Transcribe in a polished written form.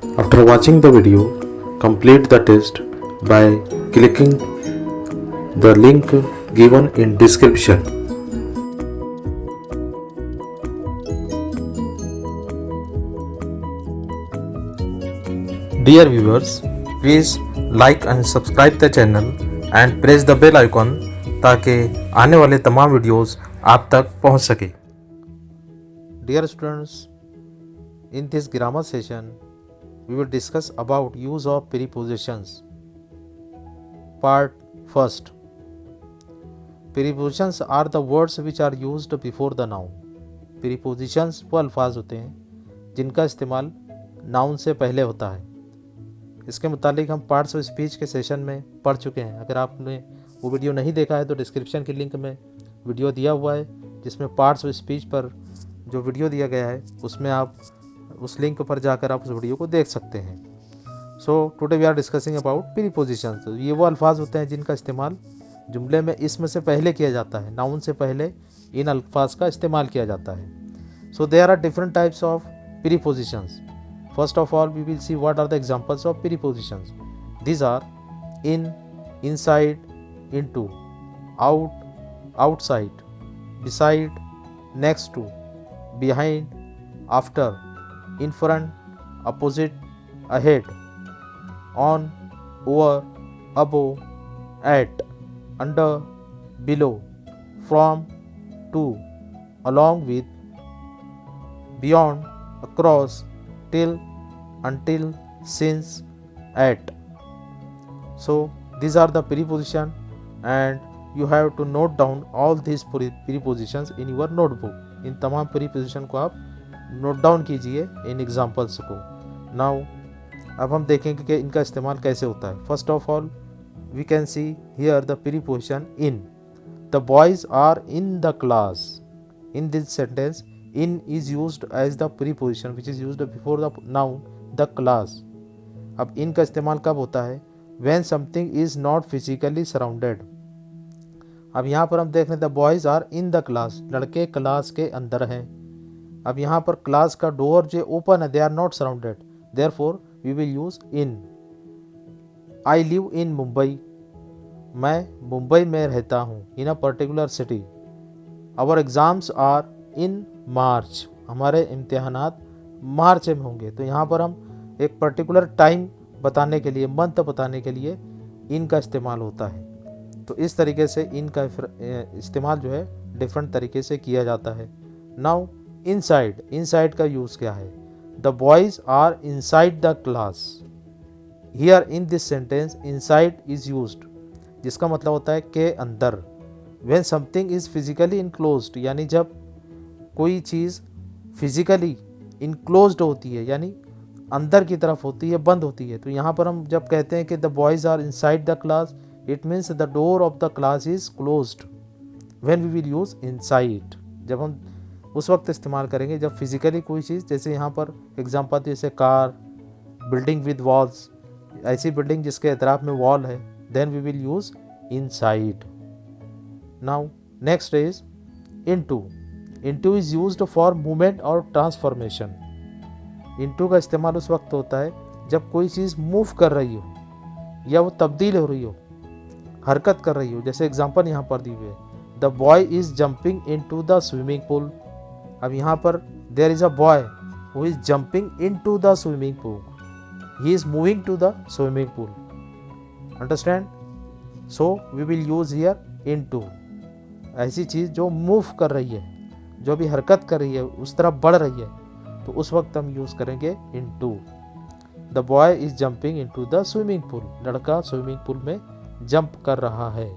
After watching the video, complete the test by clicking the link given in description. Dear viewers, please like and subscribe the channel and press the bell icon ताकि आने वाले तमाम videos आप तक पहुंच सके. Dear students, in this grammar session, we will discuss about use of prepositions. Part first. Prepositions are the words which are used before the noun. Prepositions वो अल्फाज होते हैं जिनका इस्तेमाल नाउन से पहले होता है. इसके मुतालिक हम पार्ट्स ऑफ स्पीच के सेशन में पढ़ चुके हैं. अगर आपने वो वीडियो नहीं देखा है तो डिस्क्रिप्शन के लिंक में वीडियो दिया हुआ है जिसमें पार्ट्स ऑफ स्पीच पर जो वीडियो दिया गया है उसमें आप उस लिंक पर जाकर आप उस वीडियो को देख सकते हैं. So today we are discussing about prepositions. ये वो अल्फाज होते हैं जिनका इस्तेमाल जुमले में इसम से पहले किया जाता है. नाउन से पहले इन अल्फाज का इस्तेमाल किया जाता है. So there are different types of prepositions. First of all, we will see what are the examples of prepositions. These are in, inside, into, out, outside, beside, next to, behind, after, in front, opposite, ahead, on, over, above, at, under, below, from, to, along with, beyond, across, till, until, since, at. So these are the preposition and you have to note down all these prepositions in your notebook. इन तमाम preposition को आप note down कीजिए इन examples को. Now अब हम देखेंगे कि इनका इस्तेमाल कैसे होता है. First of all we can see here the preposition in. The boys are in the class. In this sentence in is used as the preposition which is used before the noun the class. अब in का इस्तेमाल कब होता है? When something is not physically surrounded. अब यहाँ पर हम देख रहे हैं the boys are in the class. लड़के क्लास के अंदर हैं. अब यहाँ पर क्लास का डोर जो ओपन है, they are not surrounded. Therefore we will use in. I live in Mumbai. मैं मुंबई में रहता हूँ. In a particular city. Our exams are in मार्च. हमारे इम्तिहानात मार्च में होंगे. तो यहाँ पर हम एक पर्टिकुलर टाइम बताने के लिए, मंथ बताने के लिए इन का इस्तेमाल होता है. तो इस तरीके से इन का इस्तेमाल जो है डिफरेंट तरीके से किया जाता है. Now inside. इनसाइड का यूज़ क्या है? The boys are inside the class. Here in this sentence inside is used, जिसका मतलब होता है के अंदर. When something is physically enclosed, यानी जब कोई चीज़ फिजिकली इनक्लोज्ड होती है यानी अंदर की तरफ होती है, बंद होती है. तो यहाँ पर हम जब कहते हैं कि the boys are inside the class, it means the door of the class is closed. When we will use inside, जब हम उस वक्त इस्तेमाल करेंगे जब फिजिकली कोई चीज़, जैसे यहाँ पर एग्जांपल जैसे कार, बिल्डिंग विद वॉल्स, ऐसी बिल्डिंग जिसके अतराफ में वॉल है, then we will use inside. Now next is into. Into is used for movement और ट्रांसफॉर्मेशन. इनटू का इस्तेमाल उस वक्त होता है जब कोई चीज़ मूव कर रही हो या वो तब्दील हो रही हो, हरकत कर रही हो. जैसे एग्जांपल यहाँ पर दी हुई है, the boy is jumping into the swimming pool. अब यहाँ पर there is a boy who is jumping into the swimming pool. He is moving to the swimming pool. Understand? So we will use here into. ऐसी चीज़ जो move कर रही है, जो भी हरकत कर रही है, उस तरफ बढ़ रही है, तो उस वक्त हम यूज़ करेंगे into. The boy is jumping into the swimming pool. लड़का स्विमिंग पूल में जंप कर रहा है.